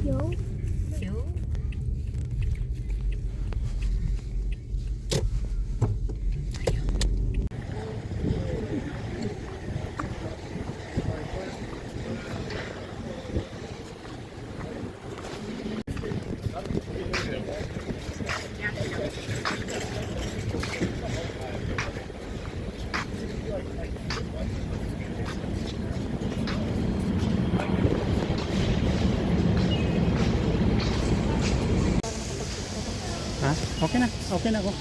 Yo. Yo. Ha? Okay na. Okay na ako.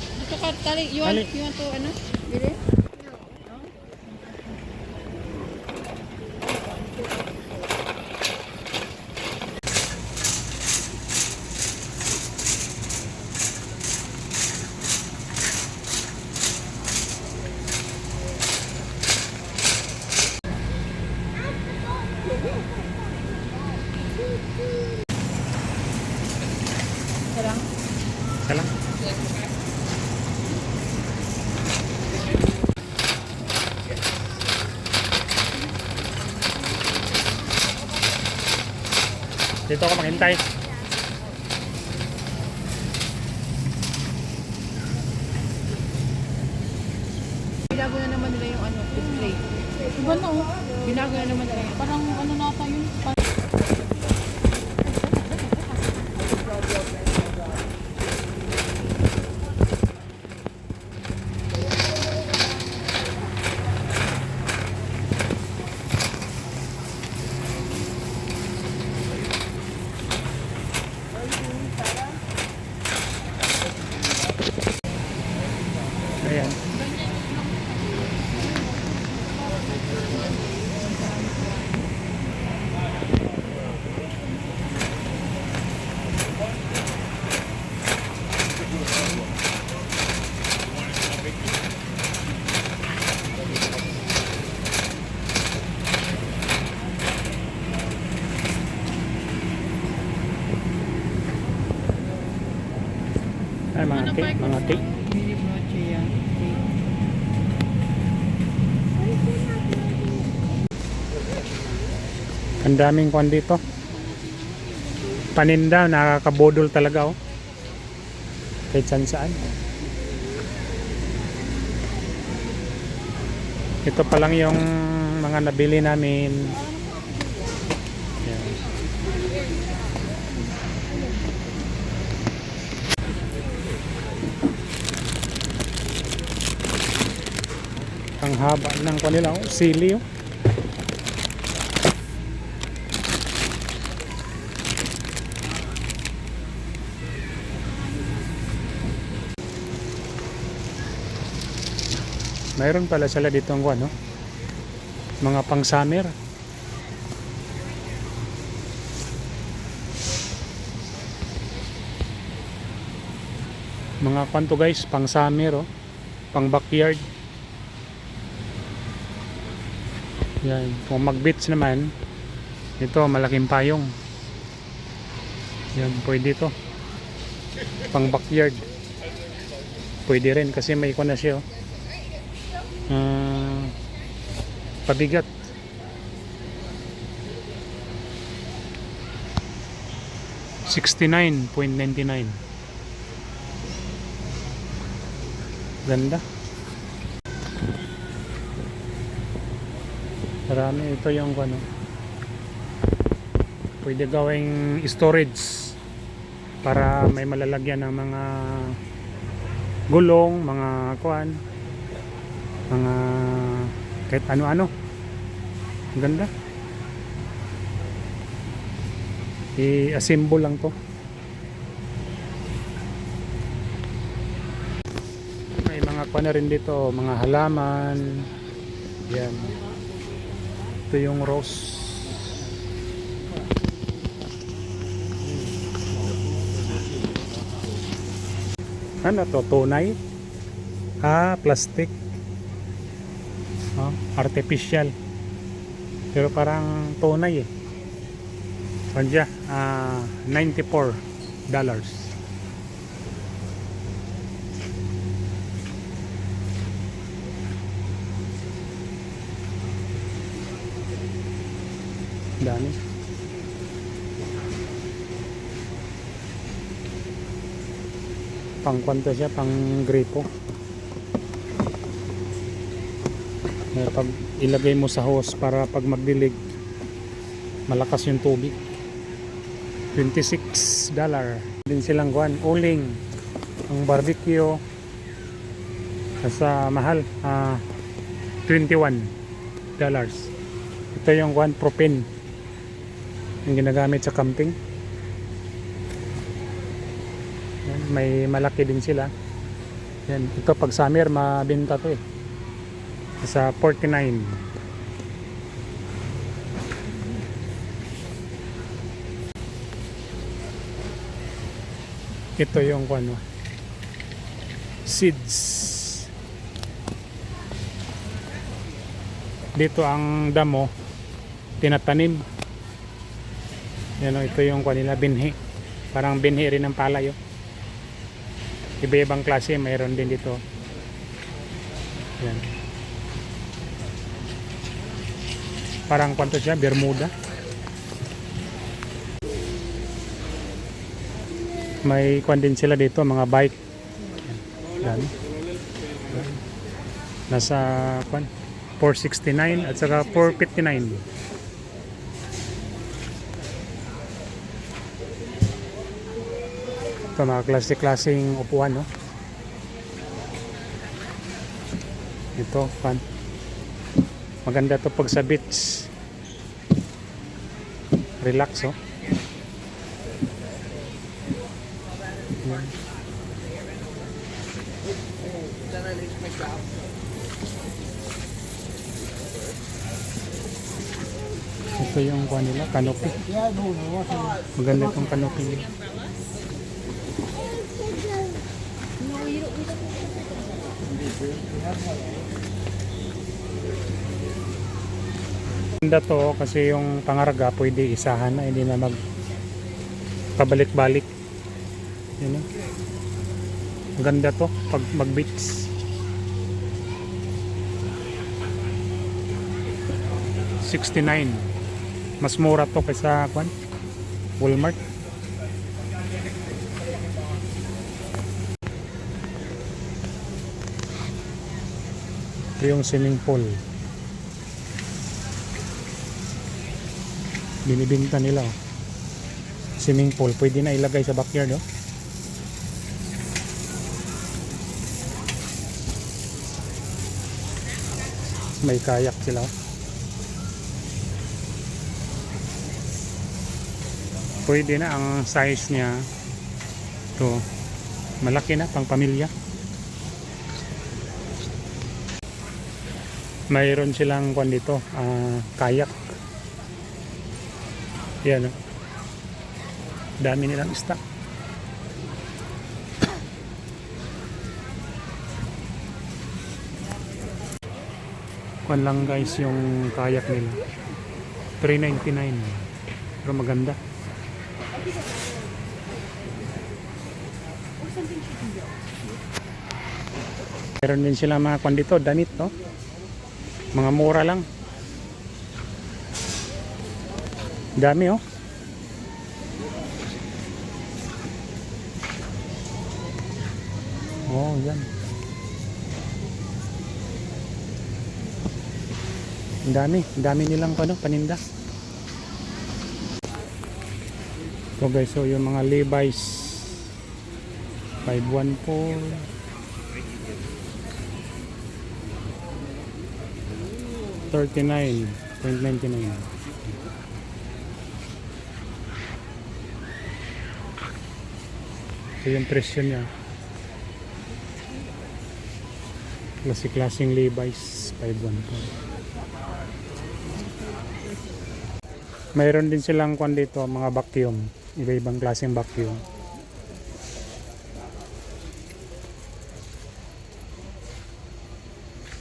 Tali, you want to, ano? Bili? Sarang? Isa lang. Dito ako maghintay. Binago na naman nila yung ano, display. Iba na oh. Binago na naman nila yung parang ano nata yun. Ayan. Ay, mga cake, mga cake. Mini broche yan. Ang daming kwan dito. Paninda, nakakabodol talaga oh. Kahit saan saan. Ito pa lang yung mga nabili namin. Yan. Ang haba ng kwan nila oh, sili oh. Mayroon pala sila dito ang ano, mga pang summer. Mga kwanto guys, pang summer oh, pang backyard. Yan, kung mag-beach naman, ito malaking payong. Yan, pwede to. Pang backyard. Pwede rin kasi may ikon na siya oh. Pabigat. $69.99. Ganda. Marami ito yung ano. Pwede gawing storage para may malalagyan ng mga gulong, mga kuan, mga kahit ano-ano. Ang ganda. I-assemble lang to. May mga kuha na rin dito, mga halaman. Yan. Ito yung rose. Ano to? Tunay? Plastic. Artificial. Pero parang tunay eh. Kanya, $94. Dami. Pang kwanto siya, pang gripo. Pag ilagay mo sa hose para pag magdilig malakas yung tubig. $26 din silang kuan, uling. Ang barbecue sa mahal, $21. Ito yung kuan, propane yung ginagamit sa camping. Yan, may malaki din sila. Yan, ito pag summer mabenta to sa $49. Ito yung ano, seeds. Dito ang damo tinatanim. Yan, ito yung kanila binhi. Parang binhi rin ng palay. Iba-ibang klase mayroon din dito. Yan. Parang kwanto siya, Bermuda. May kwan din sila dito, mga bike. Yan. Nasa kwan, $469 at saka $459. Ito mga klase-klaseng upuan, no? Ito, kwan. Maganda to pag sa beach. Relax, oh. Yan. Ito yung kuha nila, canopy. Maganda itong canopy nila. Maganda to kasi yung pangarga pwede isahan na, hindi na magpabalik-balik. Yun, maganda to pag mag-beach. 69. Mas mura to kaysa Walmart. Ito yung swimming pool. Binibinta nila, oh. Swimming pool, pwede na ilagay sa backyard, oh. May kayak sila, oh. Pwede na ang size niya. Ito, malaki na pang pamilya. Mayroon silang kwan dito, kayak. Yan, oh. Dami nilang stock. Kwan lang guys yung kayak nila. $399. Pero maganda. Meron din sila mga kwan dito, damit, no? Mga mura lang. Dami, oh. Oh, yan. Dami nilang paninda. So guys, so yung mga Levi's 514 $39.99. Ito yung presyo niya. Klaseng Levi's 514. Mayroon din silang kwan dito, mga vacuum. Iba-ibang klaseng vacuum.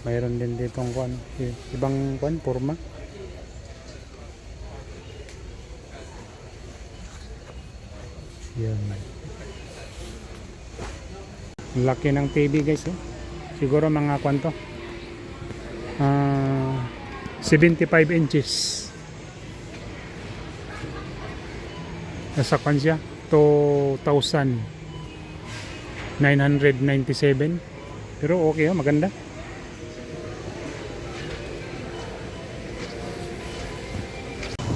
Mayroon din ditong kwan, ibang kwan, forma. Yan. Laki ng TV guys, oh. Siguro mga kwan to. 75 inches. Nasa kwan siya, $2,999. 997. Pero okay, oh, maganda.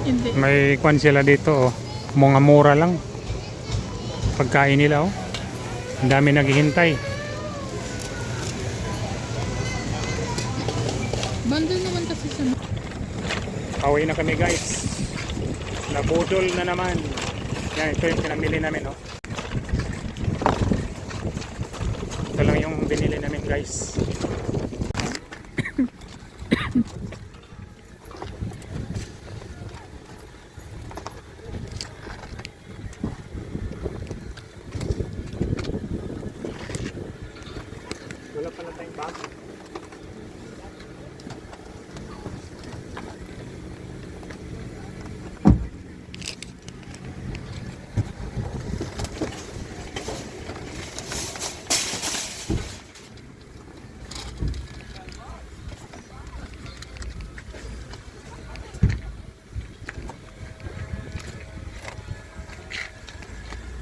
Hindi. May kwan sila dito, oh. Mga mura lang. Pagkain nila, oh. Ang dami naghihintay. Bundle naman kasi sa... Pauwi na kami, guys. Nabudol na naman. Yan, ito yung pinamili namin, oh. Ito lang yung binili namin, guys. Wala pala tayong bag.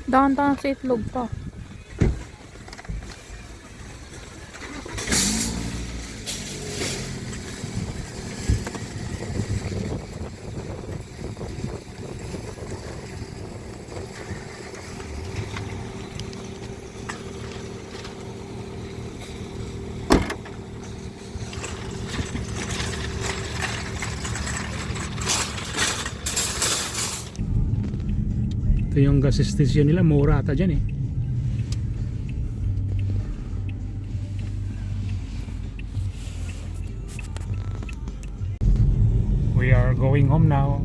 Dahan-dahan sa itlog pa. Ito yung gas station nila, mura ata dyan eh. We are going home now.